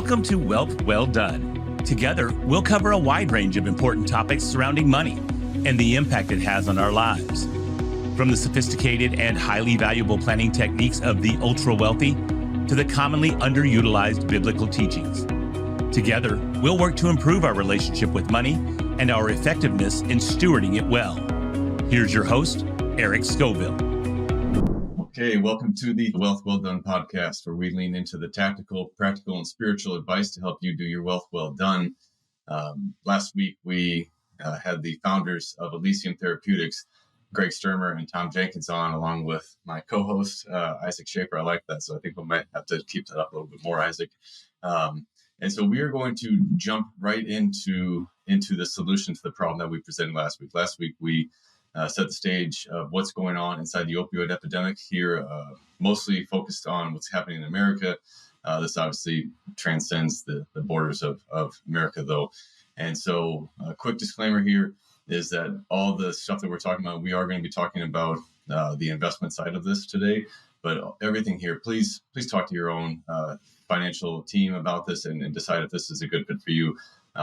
Welcome to Wealth Well Done. Together, we'll cover a wide range of important topics surrounding money and the impact it has on our lives. From the sophisticated and highly valuable planning techniques of the ultra-wealthy to the commonly underutilized biblical teachings. Together, we'll work to improve our relationship with money and our effectiveness in stewarding it well. Here's your host, Eric Scoville. Okay, welcome to the Wealth Well Done podcast, where we lean into the tactical, practical, and spiritual advice to help you do your wealth well done. Last week, we had the founders of Elysium Therapeutics, Greg Sturmer and Tom Jenkins on, along with my co-host, Isaac Schaefer. I like that, so I think we might have to keep that up a little bit more, Isaac. And so we are going to jump right into the solution to the problem that we presented last week. Last week, we set the stage of what's going on inside the opioid epidemic here, mostly focused on what's happening in America. This obviously transcends the borders of America, though. And so a quick disclaimer here is that all the stuff that we're talking about, we are going to be talking about the investment side of this today. But everything here, please talk to your own financial team about this and decide if this is a good fit for you.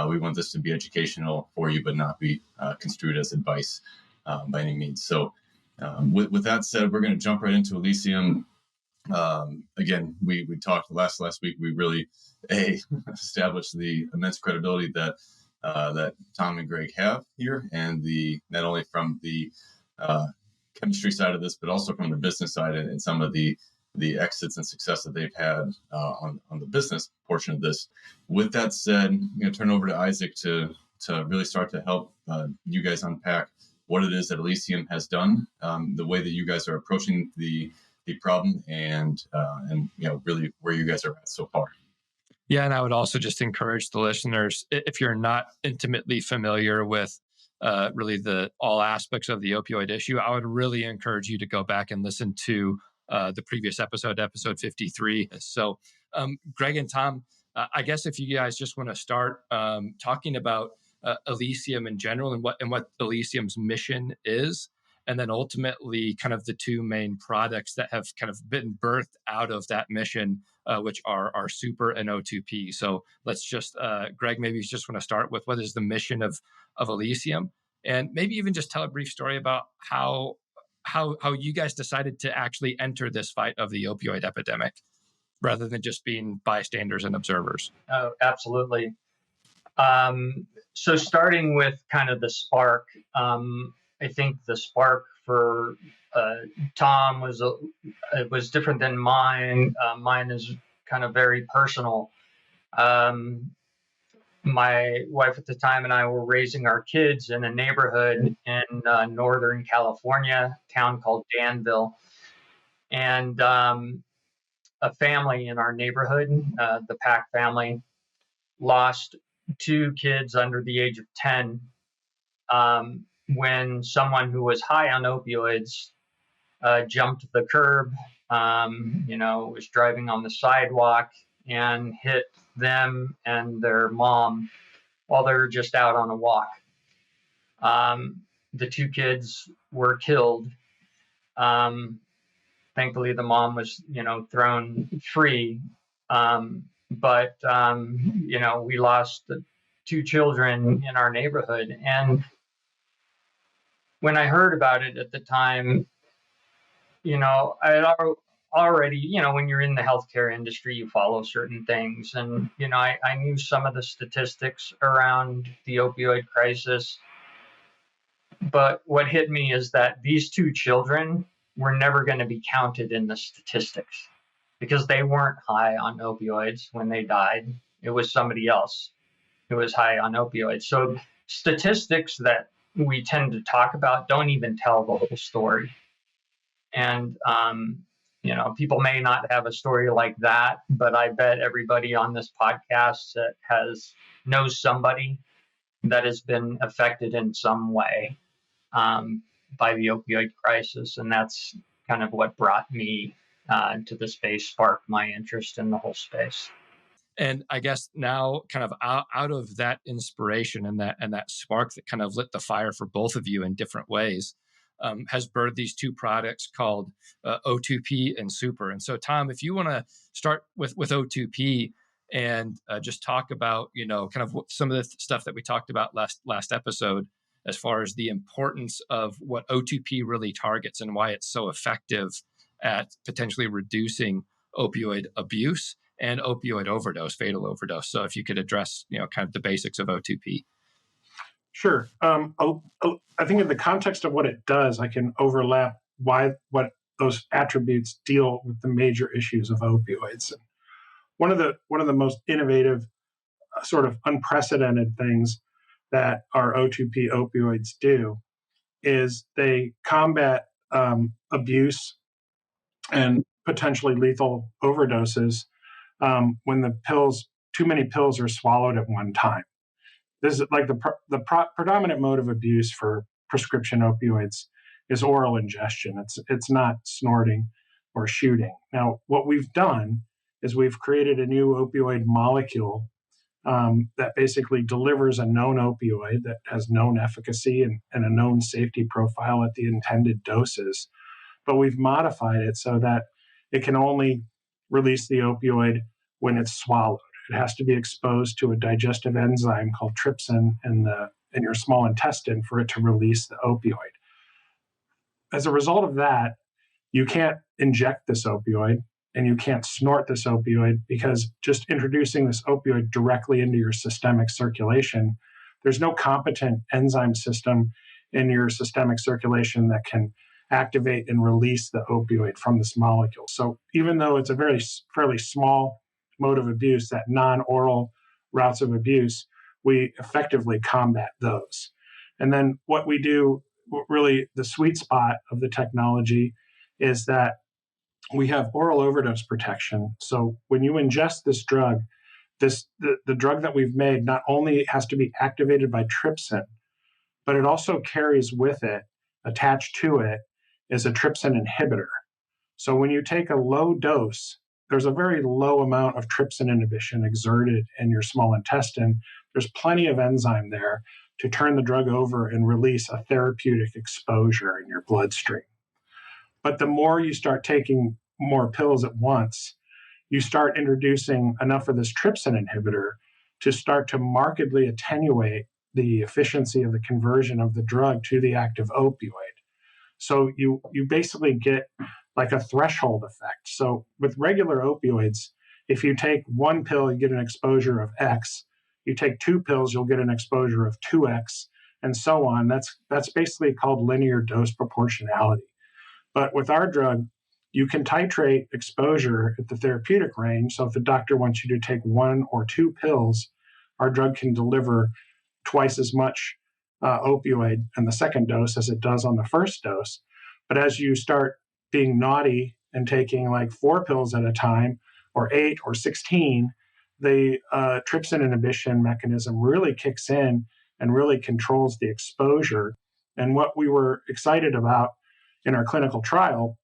We want this to be educational for you, but not be construed as advice by any means. So with that said, we're going to jump right into Elysium. Again, we talked last week. We really established the immense credibility that Tom and Greg have here, and not only from the chemistry side of this, but also from the business side and some of the exits and success that they've had on the business portion of this. With that said, I'm going to turn over to Isaac to really start to help you guys unpack what it is that Elysium has done, the way that you guys are approaching the problem, and really where you guys are at so far. Yeah, and I would also just encourage the listeners, if you're not intimately familiar with really all aspects of the opioid issue, I would really encourage you to go back and listen to the previous episode 53. So, Greg and Tom, I guess if you guys just want to start talking about Elysium in general and what Elysium's mission is, and then ultimately kind of the two main products that have kind of been birthed out of that mission, which are SOOPR and O2P. So let's just, Greg, maybe you just want to start with what is the mission of Elysium, and maybe even just tell a brief story about how you guys decided to actually enter this fight of the opioid epidemic rather than just being bystanders and observers. Oh, absolutely. So starting with kind of the spark, I think the spark for Tom was different than mine. Mine is kind of very personal. My wife at the time and I were raising our kids in a neighborhood in Northern California, a town called Danville. And a family in our neighborhood, the Pack family, lost two kids under the age of 10 when someone who was high on opioids jumped the curb, was driving on the sidewalk and hit them and their mom while they were just out on a walk. The two kids were killed. Thankfully, the mom was, thrown free. But we lost the two children in our neighborhood. And when I heard about it at the time, I had already, when you're in the healthcare industry, you follow certain things. And, I knew some of the statistics around the opioid crisis. But what hit me is that these two children were never going to be counted in the statistics because they weren't high on opioids when they died. It was somebody else who was high on opioids. So statistics that we tend to talk about don't even tell the whole story. And, people may not have a story like that, but I bet everybody on this podcast knows somebody that has been affected in some way by the opioid crisis. And that's kind of what brought me into the space, sparked my interest in the whole space. And I guess now kind of out of that inspiration and that spark that kind of lit the fire for both of you in different ways, has birthed these two products called O2P and SOOPR. And so, Tom, if you want to start with O2P, and just talk about, kind of some of the stuff that we talked about last episode, as far as the importance of what O2P really targets and why it's so effective at potentially reducing opioid abuse and opioid overdose, fatal overdose. So if you could address, kind of the basics of O2P. Sure. I think in the context of what it does, I can overlap what those attributes deal with the major issues of opioids. One of the most innovative, sort of unprecedented things that our O2P opioids do is they combat abuse and potentially lethal overdoses when too many pills are swallowed at one time. This is like the predominant mode of abuse for prescription opioids is oral ingestion. It's not snorting or shooting. Now, what we've done is we've created a new opioid molecule that basically delivers a known opioid that has known efficacy and a known safety profile at the intended doses. But we've modified it so that it can only release the opioid when it's swallowed. It has to be exposed to a digestive enzyme called trypsin in your small intestine for it to release the opioid. As a result of that, you can't inject this opioid and you can't snort this opioid, because just introducing this opioid directly into your systemic circulation, there's no competent enzyme system in your systemic circulation that can activate and release the opioid from this molecule. So even though it's a fairly small mode of abuse, that non-oral routes of abuse, we effectively combat those. And then what we do, really the sweet spot of the technology, is that we have oral overdose protection. So when you ingest this drug, the drug that we've made not only has to be activated by trypsin, but it also carries with it, attached to it, is a trypsin inhibitor. So when you take a low dose, there's a very low amount of trypsin inhibition exerted in your small intestine. There's plenty of enzyme there to turn the drug over and release a therapeutic exposure in your bloodstream. But the more you start taking more pills at once, you start introducing enough of this trypsin inhibitor to start to markedly attenuate the efficiency of the conversion of the drug to the active opioid. So you basically get like a threshold effect. So with regular opioids, if you take one pill, you get an exposure of X. You take two pills, you'll get an exposure of 2X, and so on. That's basically called linear dose proportionality. But with our drug, you can titrate exposure at the therapeutic range. So if the doctor wants you to take one or two pills, our drug can deliver twice as much opioid in the second dose as it does on the first dose. But as you start being naughty and taking like 4 pills at a time, or 8 or 16, the trypsin inhibition mechanism really kicks in and really controls the exposure. And what we were excited about in our clinical trial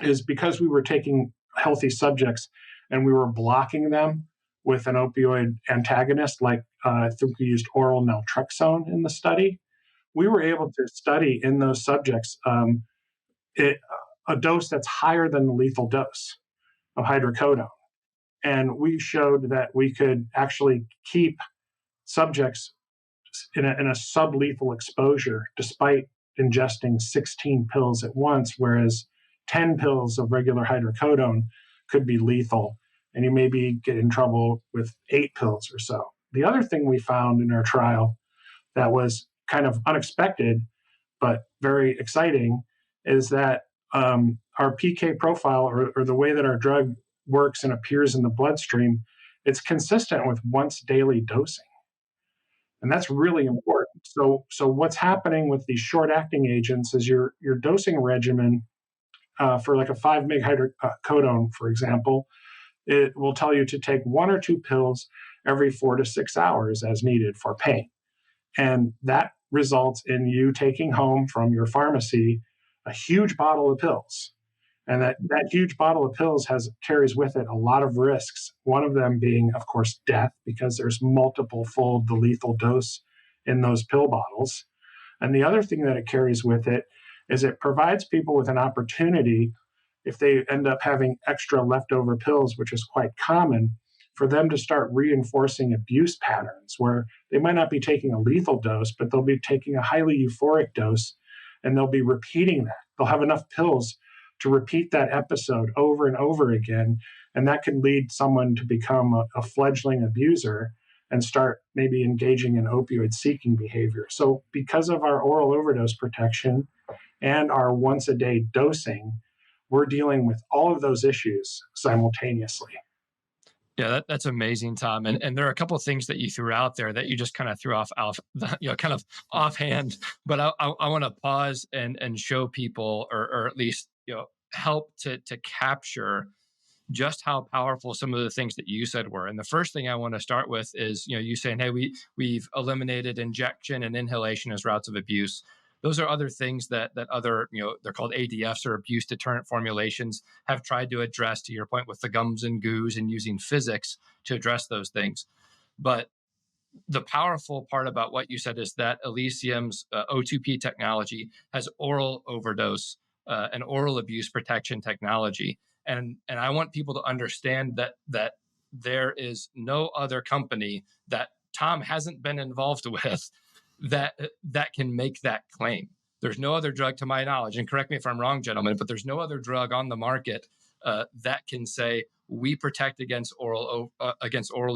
is because we were taking healthy subjects and we were blocking them with an opioid antagonist, like I think we used oral naltrexone in the study, we were able to study in those subjects a dose that's higher than the lethal dose of hydrocodone. And we showed that we could actually keep subjects in a sublethal exposure despite ingesting 16 pills at once, whereas 10 pills of regular hydrocodone could be lethal, and you maybe get in trouble with 8 pills or so. The other thing we found in our trial that was kind of unexpected but very exciting is that our PK profile, or the way that our drug works and appears in the bloodstream, it's consistent with once daily dosing. And that's really important. So what's happening with these short-acting agents is your dosing regimen for like a 5 mg hydrocodone, for example, it will tell you to take 1 or 2 pills every 4 to 6 hours as needed for pain. And that results in you taking home from your pharmacy a huge bottle of pills. And that huge bottle of pills carries with it a lot of risks. One of them being, of course, death, because there's multiple-fold the lethal dose in those pill bottles. And the other thing that it carries with it is it provides people with an opportunity, if they end up having extra leftover pills, which is quite common, for them to start reinforcing abuse patterns where they might not be taking a lethal dose, but they'll be taking a highly euphoric dose and they'll be repeating that. They'll have enough pills to repeat that episode over and over again. And that can lead someone to become a fledgling abuser and start maybe engaging in opioid seeking behavior. So because of our oral overdose protection and our once a day dosing, we're dealing with all of those issues simultaneously. Yeah, that's amazing, Tom. And there are a couple of things that you threw out there that you just kind of threw off, kind of offhand. But I want to pause and show people, or at least help to capture just how powerful some of the things that you said were. And the first thing I want to start with is you saying, hey, we've eliminated injection and inhalation as routes of abuse. Those are other things that other, they're called ADFs, or abuse deterrent formulations, have tried to address, to your point, with the gums and goos and using physics to address those things. But the powerful part about what you said is that Elysium's O2P technology has oral overdose and oral abuse protection technology. And I want people to understand that there is no other company that Tom hasn't been involved with that can make that claim. There's no other drug, to my knowledge, and correct me if I'm wrong, gentlemen, but there's no other drug on the market that can say we protect against oral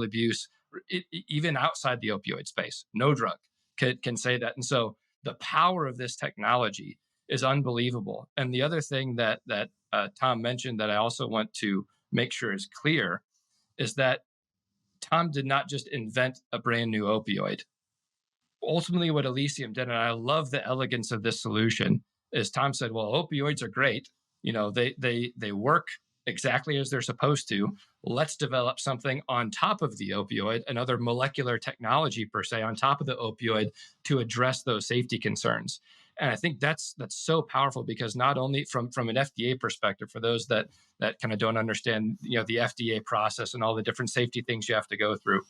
abuse, even outside the opioid space. No drug can say that. And so the power of this technology is unbelievable. And the other thing that Tom mentioned that I also want to make sure is clear is that Tom did not just invent a brand new opioid. Ultimately, what Elysium did, and I love the elegance of this solution, is Tom said, well, opioids are great. They work exactly as they're supposed to. Let's develop something on top of the opioid, another molecular technology per se on top of the opioid to address those safety concerns. And I think that's so powerful, because not only from an FDA perspective, for those that kind of don't understand, the FDA process and all the different safety things you have to go through,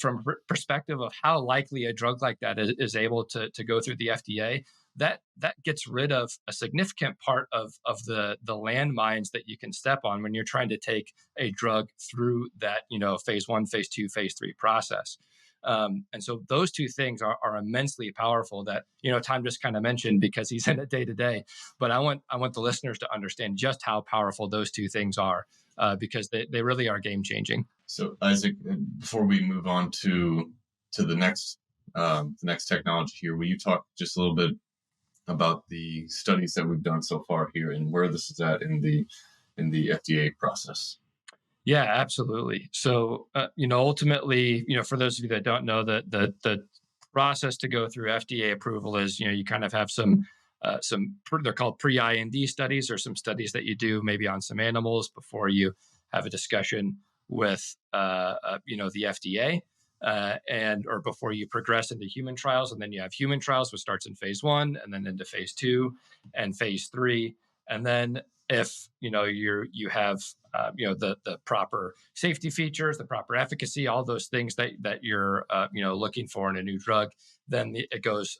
from perspective of how likely a drug like that is able to go through the FDA, that gets rid of a significant part of the landmines that you can step on when you're trying to take a drug through that, phase 1, phase 2, phase 3 process. And so those two things are immensely powerful that, Tom just kind of mentioned because he's in it day to day. But I want the listeners to understand just how powerful those two things are, because they really are game changing. So Isaac, before we move on to the next technology here, will you talk just a little bit about the studies that we've done so far here and where this is at in the FDA process? Yeah, absolutely. So, ultimately, for those of you that don't know, the process to go through FDA approval is, you kind of have some they're called pre-IND studies, or some studies that you do maybe on some animals before you have a discussion with, the FDA, or before you progress into human trials. And then you have human trials, which starts in phase 1 and then into phase 2 and phase 3. And then if you have the proper safety features, the proper efficacy, all those things that you're looking for in a new drug, then it goes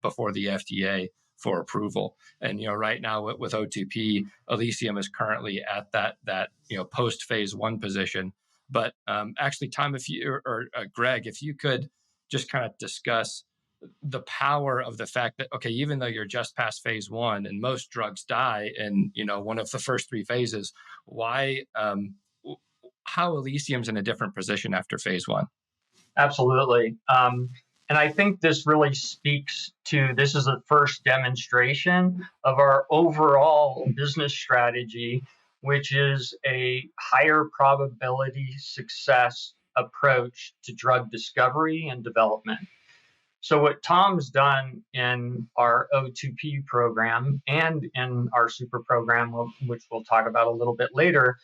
before the FDA for approval. And right now with O2P, Elysium is currently at that post phase 1 position. But actually, Tom, if you or Greg, if you could just kind of discuss the power of the fact that, okay, even though you're just past phase 1 and most drugs die in one of the first 3 phases, why how Elysium's in a different position after phase 1? Absolutely. And I think this really speaks to, this is the first demonstration of our overall business strategy, which is a higher probability success approach to drug discovery and development. So what Tom's done in our O2P program and in our SOOPR program, which we'll talk about a little bit later,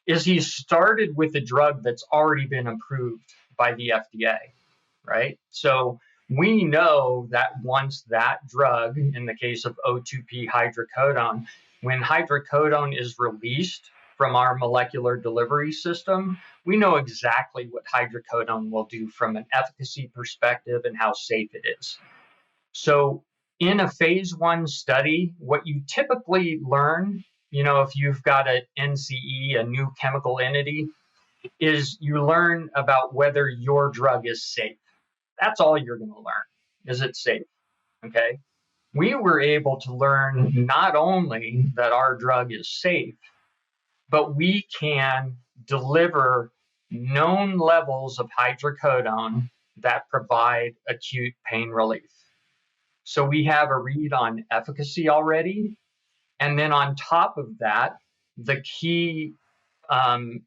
is he started with a drug that's already been approved by the FDA, right? So we know that once that drug, in the case of O2P hydrocodone, when hydrocodone is released from our molecular delivery system, we know exactly what hydrocodone will do from an efficacy perspective and how safe it is. So in a phase 1 study, what you typically learn, if you've got an NCE, a new chemical entity, is you learn about whether your drug is safe. That's all you're going to learn. Is it safe? Okay. We were able to learn not only that our drug is safe, but we can deliver known levels of hydrocodone that provide acute pain relief. So we have a read on efficacy already. And then on top of that, the key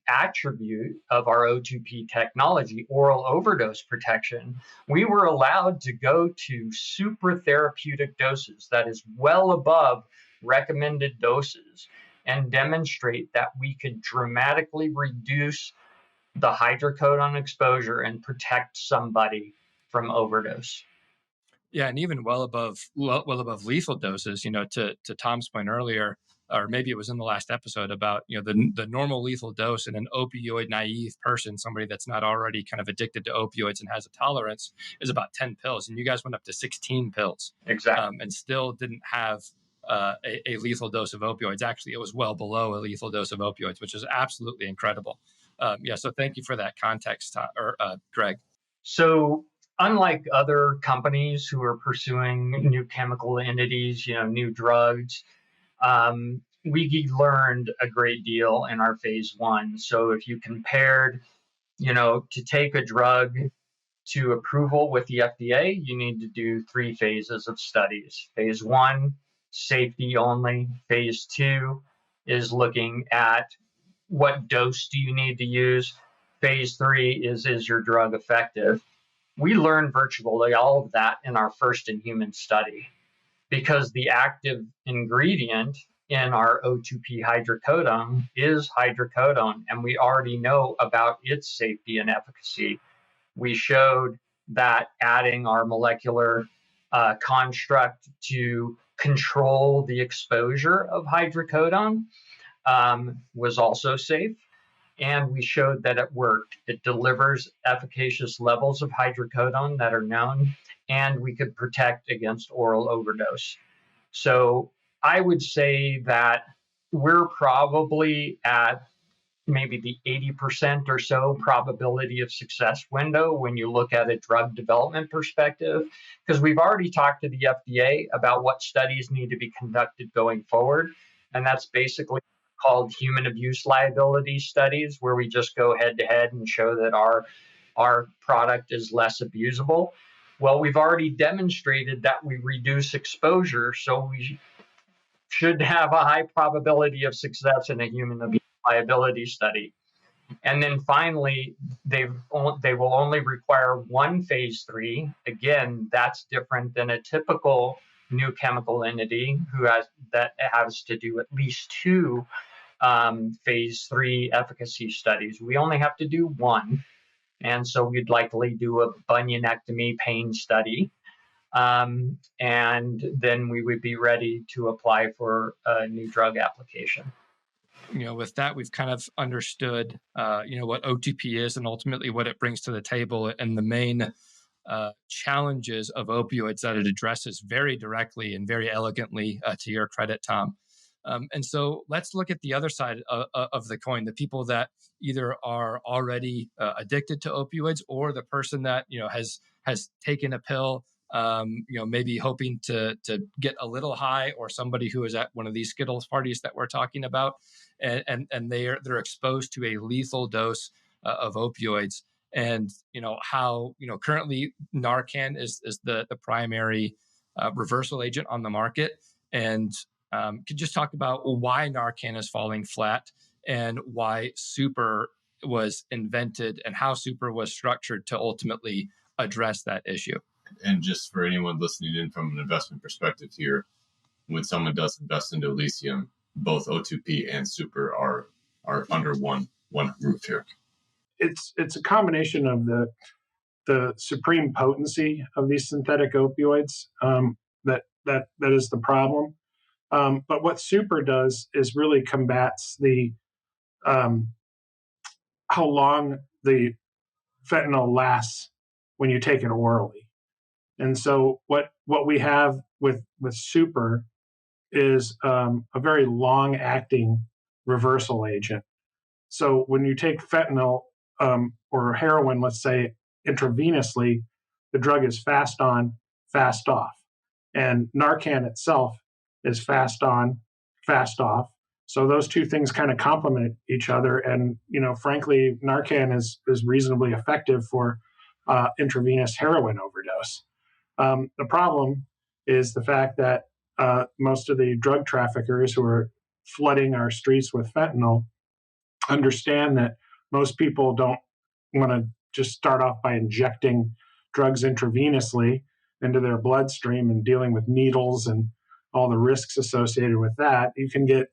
attribute of our O2P technology, oral overdose protection, we were allowed to go to super therapeutic doses, that is well above recommended doses, and demonstrate that we could dramatically reduce the hydrocodone exposure and protect somebody from overdose. Yeah, and even well above lethal doses. To Tom's point earlier, or maybe it was in the last episode about the normal lethal dose in an opioid naive person, somebody that's not already kind of addicted to opioids and has a tolerance, is about 10 pills, and you guys went up to 16 pills, Exactly, and still didn't have a lethal dose of opioids. Actually, it was well below a lethal dose of opioids, which is absolutely incredible. So thank you for that context, Greg. So unlike other companies who are pursuing new chemical entities, new drugs, we learned a great deal in our phase 1. So if you compared, to take a drug to approval with the FDA, you need to do 3 phases of studies. Phase 1, safety only. Phase 2 is looking at what dose do you need to use. Phase 3 is your drug effective? We learned virtually all of that in our first in human study, because the active ingredient in our O2P hydrocodone is hydrocodone, and we already know about its safety and efficacy. We showed that adding our molecular construct to control the exposure of hydrocodone was also safe. And we showed that it worked. It delivers efficacious levels of hydrocodone that are known, and we could protect against oral overdose. So I would say that we're probably at maybe the 80% or so probability of success window when you look at a drug development perspective, because we've already talked to the FDA about what studies need to be conducted going forward. And that's basically called human abuse liability studies, where we just go head to head and show that our product is less abusable. Well, we've already demonstrated that we reduce exposure, so we should have a high probability of success in a human abuse liability study. And then finally, they will only require 1 phase 3. Again, that's different than a typical new chemical entity that has to do at least 2 phase 3 efficacy studies. We only have to do 1. And so we'd likely do a bunionectomy pain study. And then we would be ready to apply for a new drug application. With that, we've kind of understood, what O2P is and ultimately what it brings to the table, and the main challenges of opioids that it addresses very directly and very elegantly, to your credit, Tom. And so let's look at the other side of the coin, the people that either are already addicted to opioids, or the person that, has taken a pill, maybe hoping to get a little high, or somebody who is at one of these Skittles parties that we're talking about, and they're exposed to a lethal dose of opioids. And how currently Narcan is the primary reversal agent on the market. And could just talk about why Narcan is falling flat, and why SOOPR was invented, and how SOOPR was structured to ultimately address that issue. And just for anyone listening in from an investment perspective here, when someone does invest into Elysium, both O2P and SOOPR are under one roof here. It's a combination of the supreme potency of these synthetic opioids that is the problem. But what SOOPR does is really combats the how long the fentanyl lasts when you take it orally. And so what we have with SOOPR is a very long-acting reversal agent. So when you take fentanyl or heroin, let's say intravenously, the drug is fast on, fast off. And Narcan itself is fast on, fast off. So those two things kind of complement each other. And, frankly, Narcan is reasonably effective for intravenous heroin overdose. The problem is the fact that most of the drug traffickers who are flooding our streets with fentanyl understand that most people don't want to just start off by injecting drugs intravenously into their bloodstream and dealing with needles and all the risks associated with that. You can get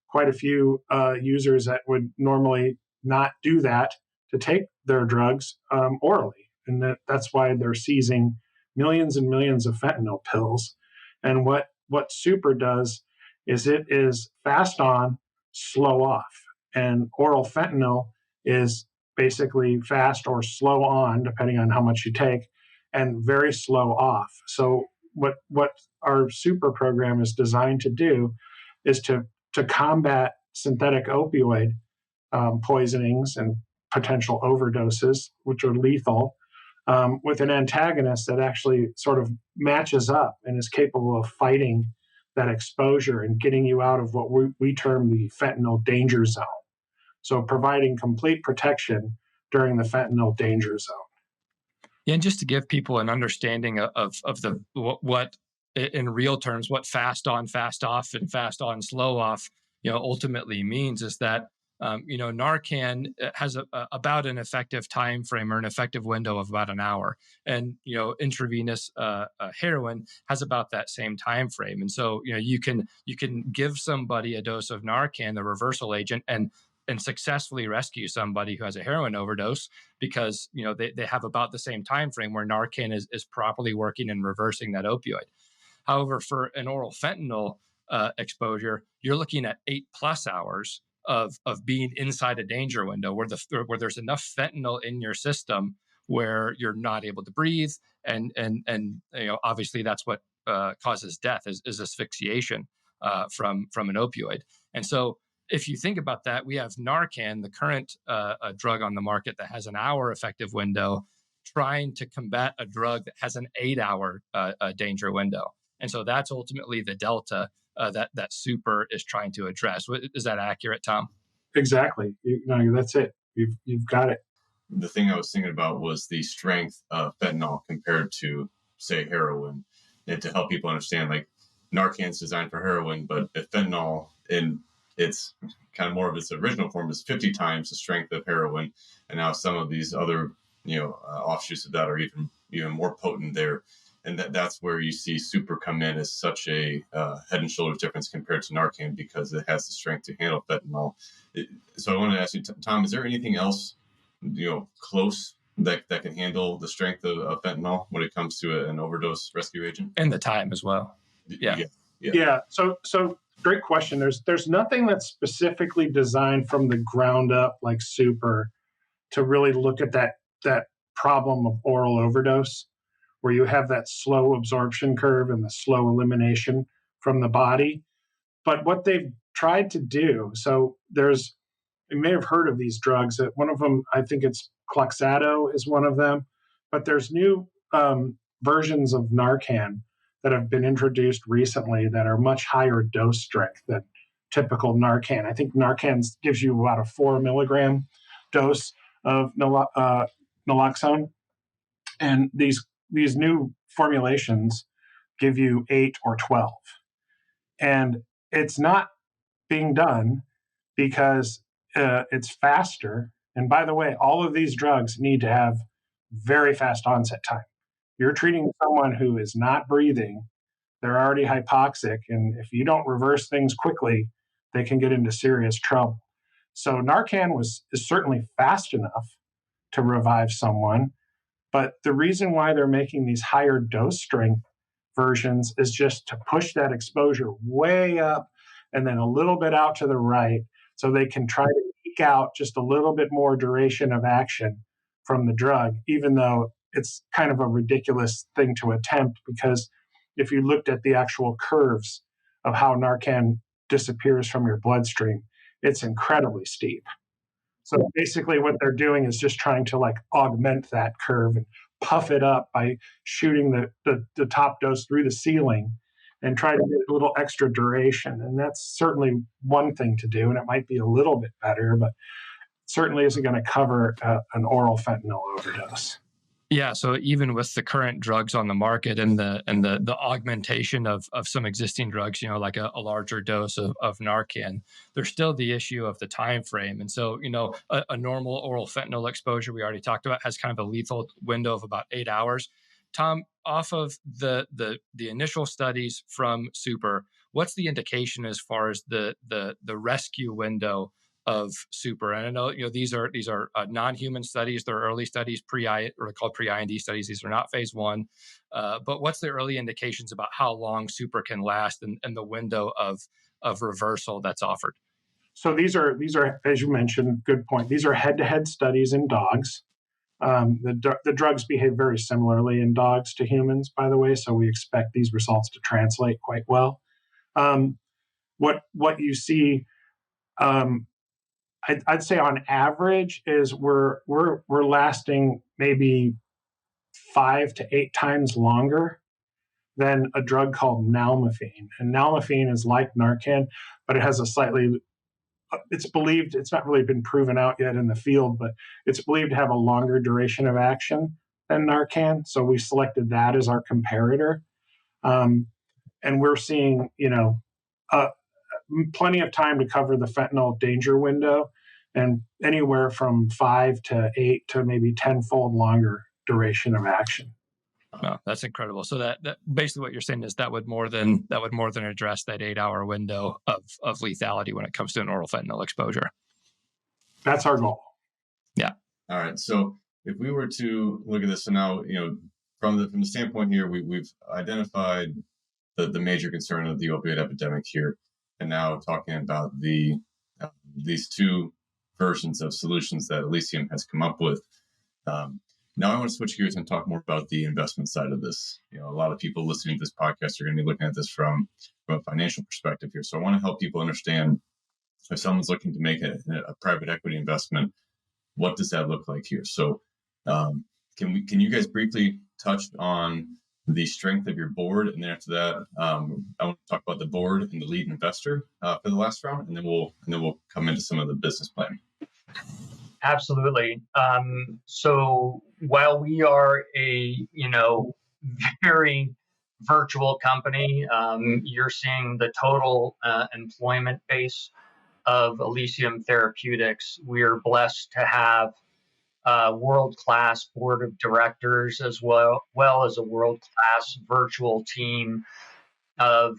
quite a few users that would normally not do that to take their drugs orally. And that's why they're seizing millions and millions of fentanyl pills. And what SOOPR does is it is fast on, slow off. And oral fentanyl is basically fast or slow on, depending on how much you take, and very slow off. So what our SOOPR program is designed to do is to combat synthetic opioid poisonings and potential overdoses, which are lethal, with an antagonist that actually sort of matches up and is capable of fighting that exposure and getting you out of what we term the fentanyl danger zone. So providing complete protection during the fentanyl danger zone. Yeah, and just to give people an understanding of the what in real terms, what fast on, fast off, and fast on, slow off, ultimately means is that Narcan has about an effective time frame or an effective window of about an hour, and intravenous heroin has about that same time frame. And so you can give somebody a dose of Narcan, the reversal agent, and successfully rescue somebody who has a heroin overdose because they have about the same time frame where Narcan is properly working and reversing that opioid. However, for an oral fentanyl exposure, you're looking at 8+ hours of being inside a danger window where there's enough fentanyl in your system where you're not able to breathe, and obviously that's what causes death is asphyxiation from an opioid. And so if you think about that, we have Narcan, the current drug on the market that has an hour effective window, trying to combat a drug that has an 8-hour danger window. And so that's ultimately the delta that SOOPR is trying to address. Is that accurate, Tom? Exactly. That's it. You've got it. The thing I was thinking about was the strength of fentanyl compared to, say, heroin, and to help people understand, like, Narcan's designed for heroin, but fentanyl in its kind of more of its original form is 50 times the strength of heroin, and now some of these other offshoots of that are even more potent there, and that's where you see SOOPR come in as such a head and shoulders difference compared to Narcan because it has the strength to handle fentanyl. So I wanted to ask you, Tom, is there anything else close that can handle the strength of fentanyl when it comes to an overdose rescue agent? And the time as well. Yeah. So great question. There's nothing that's specifically designed from the ground up like SOOPR to really look at that problem of oral overdose, where you have that slow absorption curve and the slow elimination from the body. But what they've tried to do, so you may have heard of these drugs. One of them, I think it's Cloxato is one of them, but there's new versions of Narcan that have been introduced recently that are much higher dose strength than typical Narcan. I think Narcan gives you about a 4 milligram dose of naloxone, and these new formulations give you 8 or 12. And it's not being done because it's faster. And by the way, all of these drugs need to have very fast onset time. You're treating someone who is not breathing, they're already hypoxic, and if you don't reverse things quickly, they can get into serious trouble. So Narcan is certainly fast enough to revive someone, but the reason why they're making these higher dose strength versions is just to push that exposure way up and then a little bit out to the right so they can try to eke out just a little bit more duration of action from the drug, even though it's kind of a ridiculous thing to attempt, because if you looked at the actual curves of how Narcan disappears from your bloodstream, it's incredibly steep. So basically what they're doing is just trying to like augment that curve and puff it up by shooting the top dose through the ceiling and try to get a little extra duration. And that's certainly one thing to do. And it might be a little bit better, but certainly isn't going to cover an oral fentanyl overdose. Yeah, so even with the current drugs on the market and the augmentation of some existing drugs, like a larger dose of Narcan, there's still the issue of the time frame. And so, a normal oral fentanyl exposure we already talked about has kind of a lethal window of about 8 hours. Tom, off of the initial studies from SOOPR, what's the indication as far as the rescue window of SOOPR? And I know, these are non-human studies. They're early studies, called pre-IND studies. These are not phase 1. But what's the early indications about how long SOOPR can last and the window of reversal that's offered? So these are, as you mentioned, good point. These are head-to-head studies in dogs. The drugs behave very similarly in dogs to humans, by the way, so we expect these results to translate quite well. What you see, I'd say on average is we're lasting maybe 5 to 8 times longer than a drug called nalmefene. And nalmefene is like Narcan, but it has a slightly, it's believed, it's not really been proven out yet in the field, but it's believed to have a longer duration of action than Narcan. So we selected that as our comparator. And we're seeing, plenty of time to cover the fentanyl danger window, and anywhere from 5 to 8 to maybe 10-fold longer duration of action. No, that's incredible. So that basically what you're saying is that would more than address that 8-hour window of lethality when it comes to an oral fentanyl exposure. That's our goal. Yeah. All right. So if we were to look at this, so now, from the standpoint here, we've identified the major concern of the opioid epidemic here, and now talking about these two versions of solutions that Elysium has come up with. Now I want to switch gears and talk more about the investment side of this. A lot of people listening to this podcast are going to be looking at this from a financial perspective here. So I want to help people understand, if someone's looking to make a private equity investment, what does that look like here? So can you guys briefly touch on the strength of your board, and then after that, I want to talk about the board and the lead investor for the last round, and then we'll come into some of the business planning. Absolutely. So while we are a very virtual company, you're seeing the total employment base of Elysium Therapeutics. We are blessed to have a world-class board of directors as well as a world-class virtual team of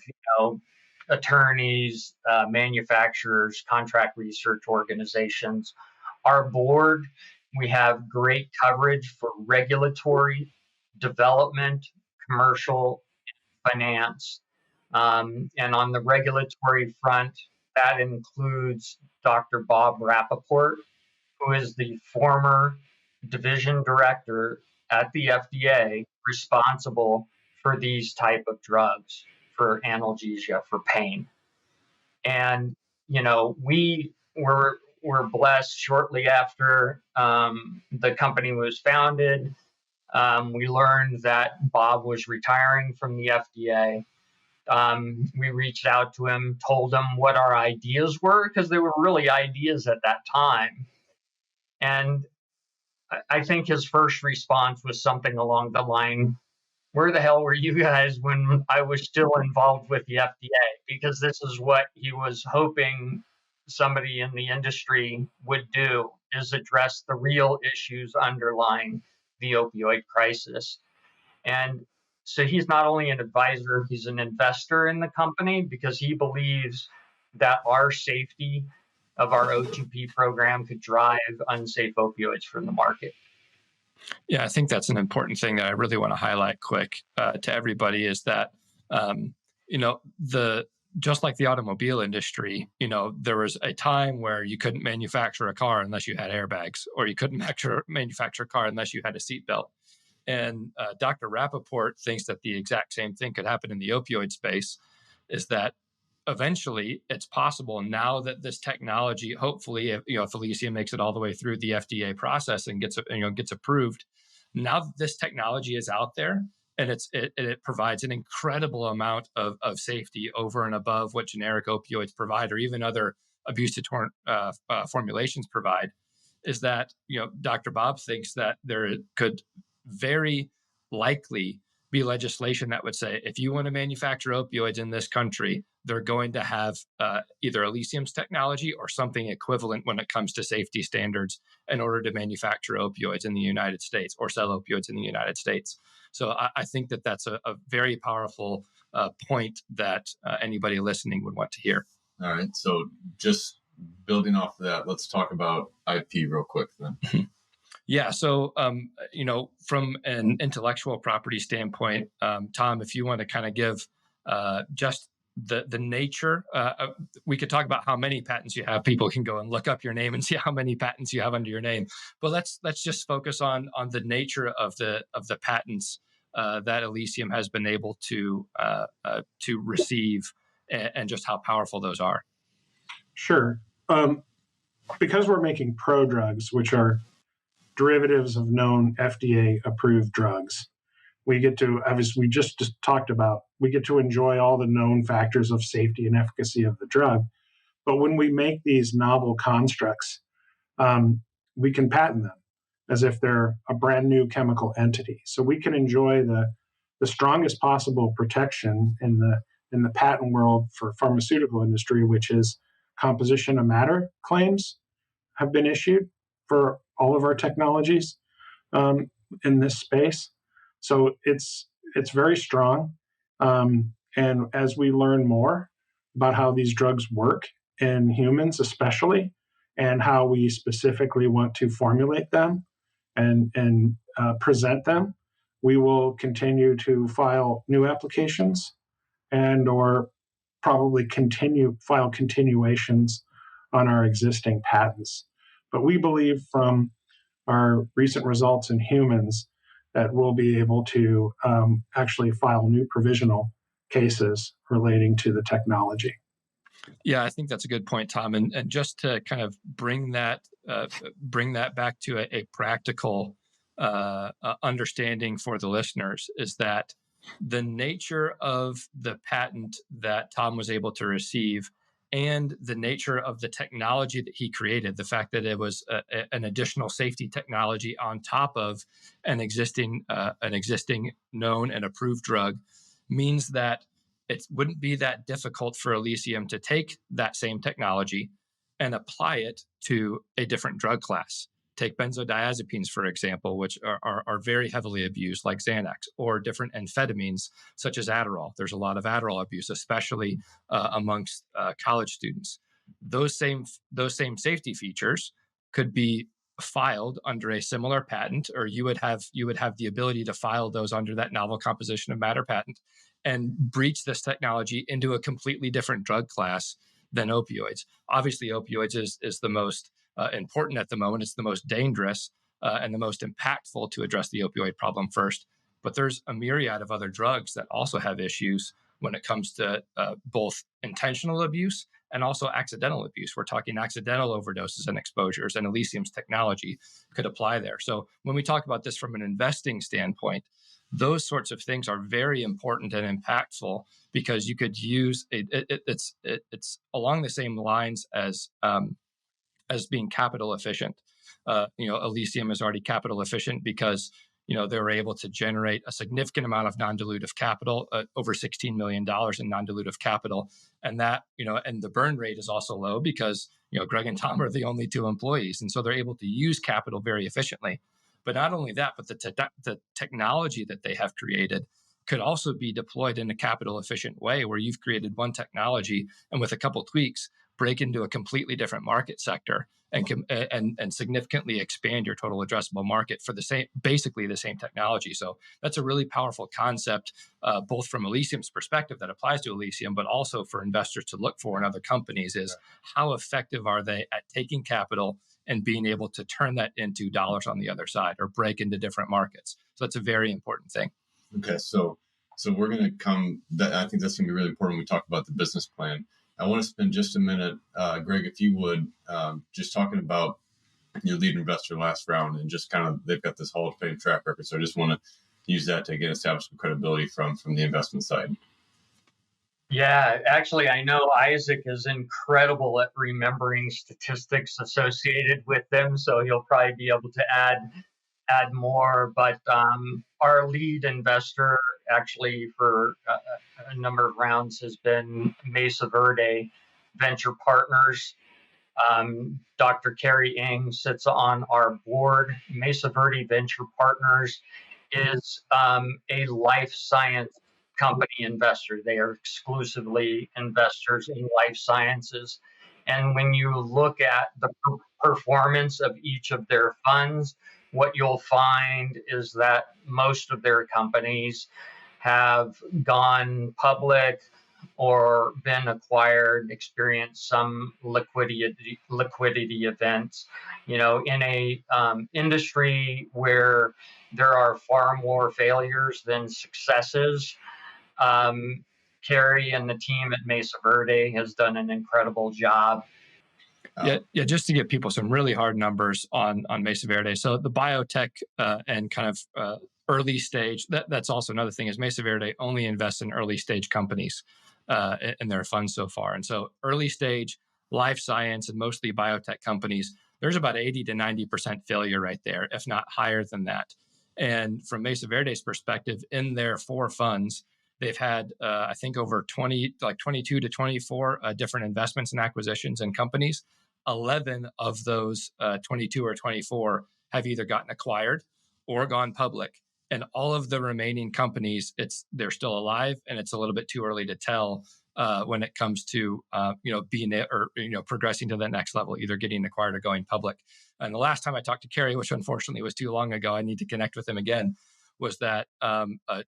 attorneys, manufacturers, contract research organizations. Our board, we have great coverage for regulatory, development, commercial, finance. And on the regulatory front, that includes Dr. Bob Rappaport, who is the former division director at the FDA responsible for these type of drugs, for analgesia, for pain. And, we're blessed shortly after the company was founded. We learned that Bob was retiring from the FDA. We reached out to him, told him what our ideas were, because they were really ideas at that time. And I think his first response was something along the line, where the hell were you guys when I was still involved with the FDA? Because this is what he was hoping somebody in the industry would do, is address the real issues underlying the opioid crisis. And so he's not only an advisor, he's an investor in the company, because he believes that our safety of our O2P program could drive unsafe opioids from the market. Yeah, I think that's an important thing that I really want to highlight quick to everybody, is that, just like the automobile industry, there was a time where you couldn't manufacture a car unless you had airbags, or you couldn't manufacture a car unless you had a seatbelt. And Dr. Rappaport thinks that the exact same thing could happen in the opioid space, is that eventually it's possible now that this technology, hopefully, if Elysium makes it all the way through the FDA process and gets approved, now that this technology is out there and it provides an incredible amount of safety over and above what generic opioids provide or even other abuse-deterrent formulations provide, is that Dr. Bob thinks that there could very likely be legislation that would say if you want to manufacture opioids in this country, they're going to have either Elysium's technology or something equivalent when it comes to safety standards in order to manufacture opioids in the United States or sell opioids in the United States. So I think that that's a very powerful point that anybody listening would want to hear. All right. So just building off of that, let's talk about IP real quick then. Yeah. So, from an intellectual property standpoint, Tom, if you want to kind of give just the nature, we could talk about how many patents you have. People can go and look up your name and see how many patents you have under your name. But let's just focus on the nature of the patents that Elysium has been able to receive and just how powerful those are. Sure. Because we're making prodrugs, which are derivatives of known FDA-approved drugs, we get to, as we just talked about, we get to enjoy all the known factors of safety and efficacy of the drug. But when we make these novel constructs, we can patent them as if they're a brand new chemical entity. So we can enjoy the strongest possible protection in the patent world for pharmaceutical industry, which is composition of matter claims have been issued for all of our technologies in this space. So it's very strong. And as we learn more about how these drugs work in humans especially, and how we specifically want to formulate them and present them, we will continue to file new applications and or probably file continuations on our existing patents. But we believe from our recent results in humans that we'll be able to actually file new provisional cases relating to the technology. Yeah, I think that's a good point, Tom. And just to kind of bring that back to a practical understanding for the listeners, is that the nature of the patent that Tom was able to receive and the nature of the technology that he created, the fact that it was an additional safety technology on top of an existing known and approved drug, means that it wouldn't be that difficult for Elysium to take that same technology and apply it to a different drug class. Take benzodiazepines, for example, which are very heavily abused, like Xanax, or different amphetamines, such as Adderall. There's a lot of Adderall abuse, especially amongst college students. Those same safety features could be filed under a similar patent, or you would have the ability to file those under that novel composition of matter patent and breach this technology into a completely different drug class than opioids. Obviously, opioids is the most important at the moment. It's the most dangerous and the most impactful to address the opioid problem first. But there's a myriad of other drugs that also have issues when it comes to both intentional abuse and also accidental abuse. We're talking accidental overdoses and exposures, and Elysium's technology could apply there. So when we talk about this from an investing standpoint, those sorts of things are very important and impactful, because you could use it's along the same lines as being capital efficient. Elysium is already capital efficient because they were able to generate a significant amount of non-dilutive capital, over $16 million in non-dilutive capital, and that and the burn rate is also low because Greg and Tom are the only two employees, and so they're able to use capital very efficiently. But not only that, but the technology that they have created could also be deployed in a capital efficient way, where you've created one technology and with a couple tweaks break into a completely different market sector and significantly expand your total addressable market for basically the same technology. So that's a really powerful concept, both from Elysium's perspective that applies to Elysium, but also for investors to look for in other companies is how effective are they at taking capital and being able to turn that into dollars on the other side or break into different markets. So that's a very important thing. Okay, so So we're going to I think that's going to be really important when we talk about the business plan. I want to spend just a minute, Greg, if you would, just talking about your lead investor last round, and just kind of, they've got this Hall of Fame track record. So I just want to use that to establish some credibility from the investment side. Yeah, actually, I know Isaac is incredible at remembering statistics associated with them, so he'll probably be able to add more. But our lead investor, actually, for a number of rounds, has been Mesa Verde Venture Partners. Dr. Carrie Ng sits on our board. Mesa Verde Venture Partners is a life science company investor. They are exclusively investors in life sciences. And when you look at the performance of each of their funds, what you'll find is that most of their companies have gone public or been acquired, experienced some liquidity events. You know, in a industry where there are far more failures than successes, Carrie and the team at Mesa Verde has done an incredible job. Yeah. Just to give people some really hard numbers on Mesa Verde. So the biotech and kind of early stage, that's also another thing, is Mesa Verde only invests in early stage companies in their funds so far. And so early stage life science and mostly biotech companies, there's about 80 to 90% failure right there, if not higher than that. And from Mesa Verde's perspective, in their 4 funds, they've had, I think, over 22 to 24 different investments and acquisitions in companies. 11 of those 22 or 24 have either gotten acquired or gone public. And all of the remaining companies, they're still alive, and it's a little bit too early to tell when it comes to being it, or progressing to the next level, either getting acquired or going public. And the last time I talked to Kerry, which unfortunately was too long ago, I need to connect with him again, was that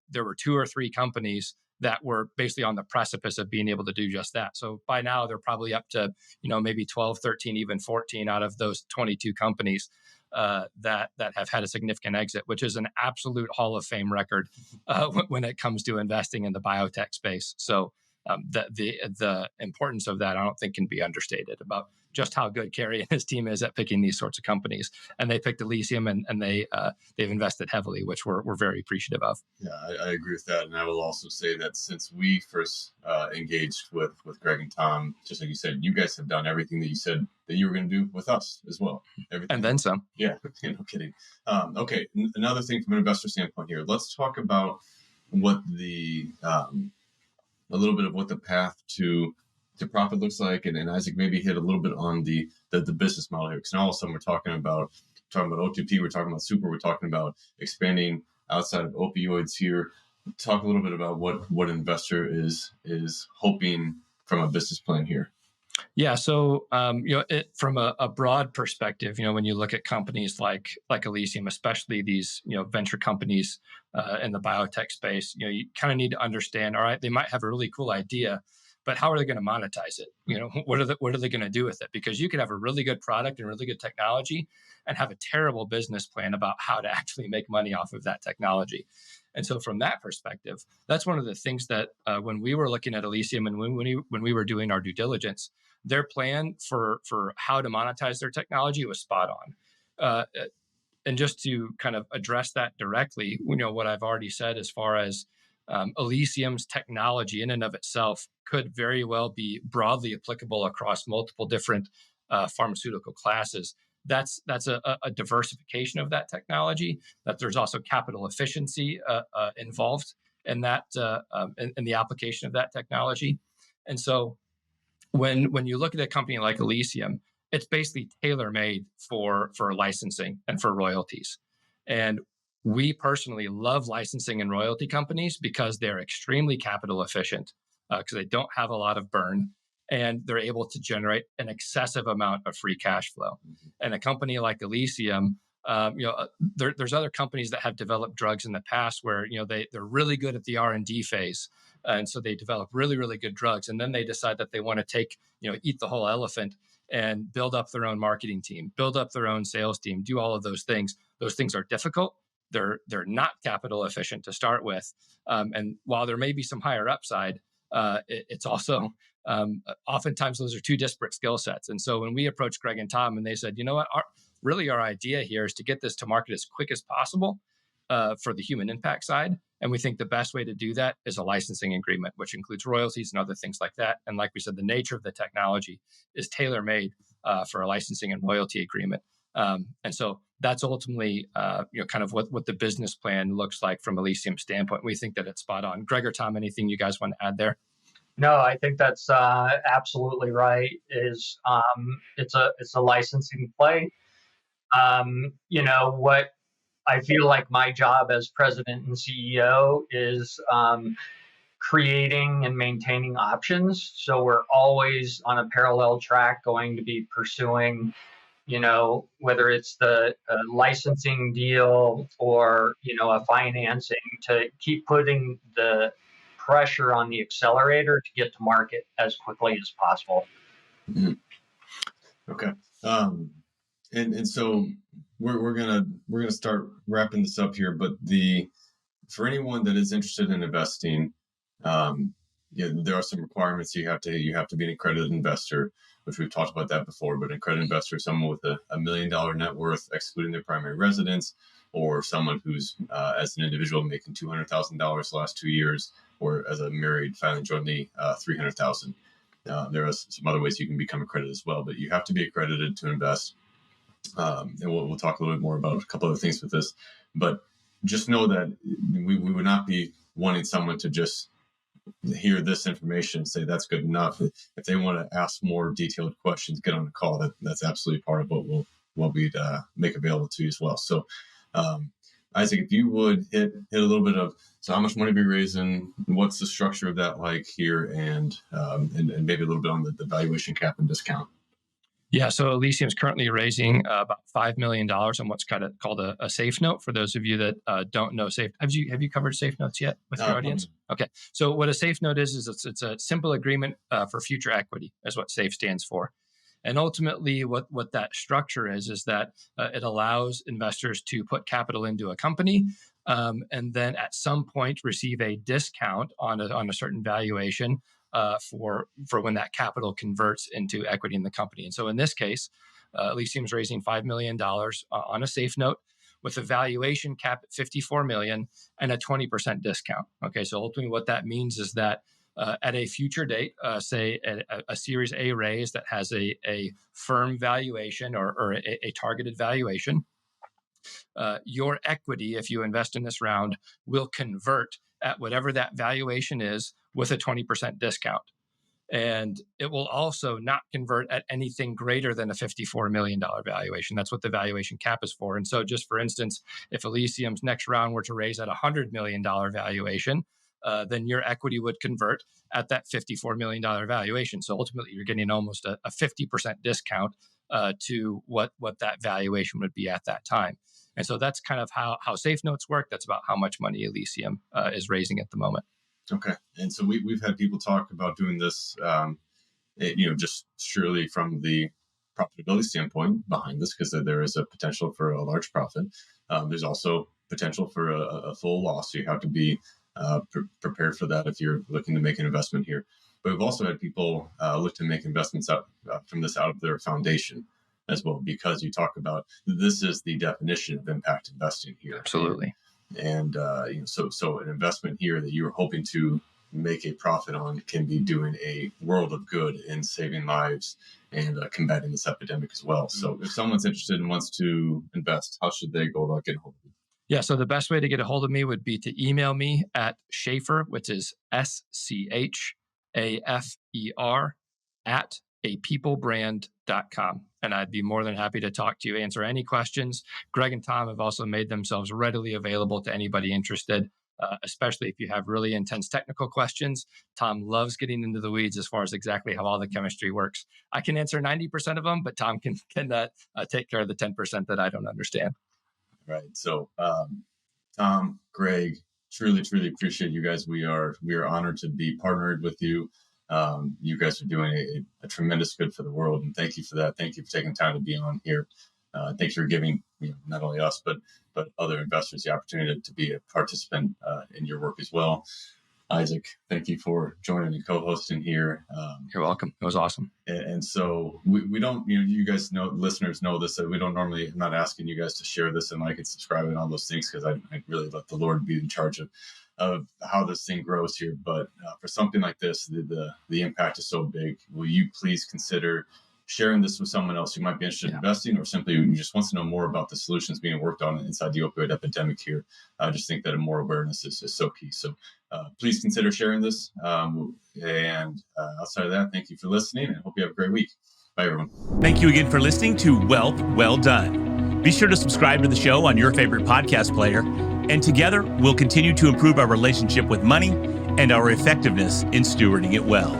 there were 2 or 3 companies that were basically on the precipice of being able to do just that. So by now they're probably up to maybe 12, 13, even 14 out of those 22 companies that have had a significant exit, which is an absolute Hall of Fame record when it comes to investing in the biotech space. So the importance of that, I don't think, can be understated, about just how good Kerry and his team is at picking these sorts of companies. And they picked Elysium, and they've invested heavily, which we're very appreciative of. Yeah, I agree with that. And I will also say that since we first engaged with Greg and Tom, just like you said, you guys have done everything that you said that you were going to do with us as well. Everything. And then some. Yeah, no kidding. Okay, another thing from an investor standpoint here. Let's talk about what a little bit of what the path to profit looks like, and Isaac maybe hit a little bit on the business model here, because now all of a sudden we're talking about O2P, we're talking about SOOPR, we're talking about expanding outside of opioids here. Talk a little bit about what investor is hoping from a business plan here. Yeah, so from a broad perspective, when you look at companies like Elysium, especially these venture companies in the biotech space, you kind of need to understand. All right, they might have a really cool idea, but how are they going to monetize it? What are they going to do with it? Because you could have a really good product and really good technology, and have a terrible business plan about how to actually make money off of that technology. And so from that perspective, that's one of the things that when we were looking at Elysium and when we were doing our due diligence, their plan for how to monetize their technology was spot on. And just to kind of address that directly, what I've already said as far as Elysium's technology in and of itself could very well be broadly applicable across multiple different pharmaceutical classes. That's a diversification of that technology. That there's also capital efficiency involved in that in the application of that technology. And so when you look at a company like Elysium, it's basically tailor-made for licensing and for royalties. And we personally love licensing and royalty companies because they're extremely capital efficient, because they don't have a lot of burn, and they're able to generate an excessive amount of free cash flow. Mm-hmm. And a company like Elysium, there's other companies that have developed drugs in the past where they're really good at the R&D phase, and so they develop really, really good drugs, and then they decide that they want to eat the whole elephant and build up their own marketing team, build up their own sales team, do all of those things. Those things are difficult. they're not capital efficient to start with. And while there may be some higher upside, it's also oftentimes those are two disparate skill sets. And so when we approached Greg and Tom and they said, you know what, our idea here is to get this to market as quick as possible for the human impact side. And we think the best way to do that is a licensing agreement, which includes royalties and other things like that. And like we said, the nature of the technology is tailor-made for a licensing and royalty agreement. And so that's ultimately, kind of what the business plan looks like from Elysium's standpoint. We think that it's spot on. Greg or Tom, anything you guys want to add there? No, I think that's absolutely right. It's a licensing play. What I feel like my job as president and CEO is creating and maintaining options. So we're always on a parallel track going to be pursuing, whether it's the licensing deal or, a financing, to keep putting the pressure on the accelerator to get to market as quickly as possible. Mm-hmm. Okay. And so we're gonna start wrapping this up here, but for anyone that is interested in investing, there are some requirements. You have to be an accredited investor, which we've talked about that before. But an accredited investor is someone with a $1 million net worth, excluding their primary residence, or someone who's as an individual making $200,000 the last 2 years, or as a married filing jointly $300,000. There are some other ways you can become accredited as well, but you have to be accredited to invest. And we'll talk a little bit more about a couple other things with this, but just know that we would not be wanting someone to just hear this information and say that's good enough. If they want to ask more detailed questions, get on the call. That's absolutely part of what we'd make available to you as well. So, Isaac, if you would hit a little bit of, so how much money are we raising? What's the structure of that like here, and maybe a little bit on the valuation cap and discount. Yeah, so Elysium is currently raising about $5 million on what's kind of called a safe note. For those of you that don't know safe, have you covered safe notes yet with your audience? Okay, so what a safe note is it's a simple agreement for future equity, is what SAFE stands for. And ultimately, what that structure is that it allows investors to put capital into a company, and then at some point receive a discount on a certain valuation for when that capital converts into equity in the company. And so in this case, Elysium is raising $5 million on a safe note with a valuation cap at $54 million and a 20% discount. Okay, so ultimately what that means is that at a future date, say a Series A raise that has a firm valuation or a targeted valuation, your equity, if you invest in this round, will convert at whatever that valuation is with a 20% discount. And it will also not convert at anything greater than a $54 million valuation. That's what the valuation cap is for. And so just for instance, if Elysium's next round were to raise at a $100 million valuation, then your equity would convert at that $54 million valuation. So ultimately, you're getting almost a 50% discount to what that valuation would be at that time. And so that's kind of how safe notes work. That's about how much money Elysium is raising at the moment. Okay. And so we've had people talk about doing this, just surely from the profitability standpoint behind this, because there is a potential for a large profit. There's also potential for a full loss. So you have to be prepared for that if you're looking to make an investment here. But we've also had people look to make investments out of their foundation as well, because you talk about this is the definition of impact investing here. Absolutely. And so an investment here that you're hoping to make a profit on can be doing a world of good in saving lives and combating this epidemic as well. So if someone's interested and wants to invest, how should they go about getting a hold of you? Yeah, so the best way to get a hold of me would be to email me at Schaefer, which is SCHAFER at apeoplebrand.com. And I'd be more than happy to talk to you, answer any questions. Greg and Tom have also made themselves readily available to anybody interested, especially if you have really intense technical questions. Tom loves getting into the weeds as far as exactly how all the chemistry works. I can answer 90% of them, but Tom can take care of the 10% that I don't understand. Right. So, Tom, Greg, truly appreciate you guys. We are honored to be partnered with you. You guys are doing a tremendous good for the world, and thank you for that. Thank you for taking time to be on here. Thanks for giving not only us but other investors the opportunity to be a participant in your work as well. Isaac, thank you for joining and co-hosting here. You're welcome. It was awesome. And so we don't, you guys know, listeners know this, that we don't normally, I'm not asking you guys to share this and like and subscribe and all those things, because I really let the Lord be in charge of how this thing grows here. But for something like this, the impact is so big. Will you please consider sharing this with someone else who might be interested in investing, or simply who just wants to know more about the solutions being worked on inside the opioid epidemic here? I just think that more awareness is so key. So please consider sharing this. And outside of that, thank you for listening, and hope you have a great week. Bye, everyone. Thank you again for listening to Wealth Well Done. Be sure to subscribe to the show on your favorite podcast player, and together we'll continue to improve our relationship with money and our effectiveness in stewarding it well.